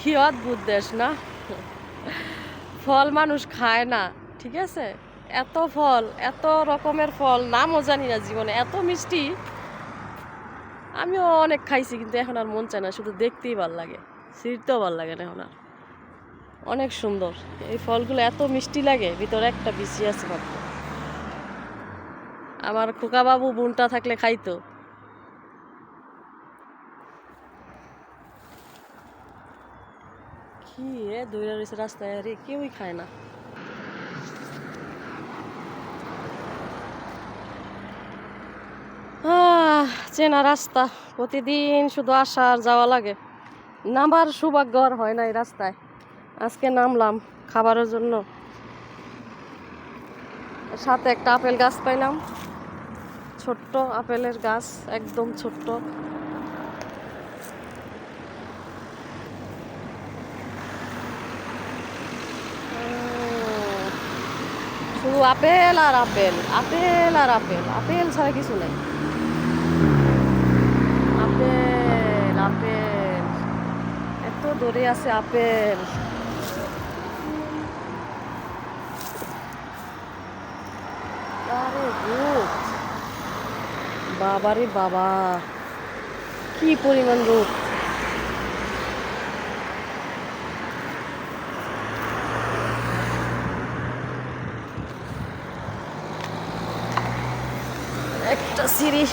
কি অদ্ভুত দেশ না। ফল মানুষ খায় না, ঠিক আছে? এত ফল, এত রকমের ফল, নামও জানি না জীবনে, এত মিষ্টি। আমিও অনেক খাইছি, কিন্তু এখন আর মন চায় না, শুধু দেখতেই ভাল লাগে, ছিঁড়তেও ভাল লাগে না এখন আর। অনেক সুন্দর এই ফলগুলো, এত মিষ্টি লাগে, ভিতরে একটা বিচি আছে মাত্র। আমার খোকা বাবু বোনটা থাকলে খাইতো। কি রে দৌড়া রয়েছে রাস্তায়, আরে কেউই খায় না। চেনা রাস্তা, প্রতিদিন শুধু আসা আর যাওয়া লাগে, নামার সৌভাগ্য আর হয় না এই রাস্তায়। আজকে নামলাম খাবারের জন্য, সাথে একটা আপেল গাছ পাইলাম, ছোট্ট আপেলের গাছ, একদম ছোট্ট। শুধু আপেল আর আপেল, আপেল আর আপেল, আপেল ছাড়া কিছু নেই। আপেল আপেল, এত দূরে আছে আপেল। আরে রোদ, বাবারে বাবা, কি পরিমাণ রোদ। একটা সিঁড়ি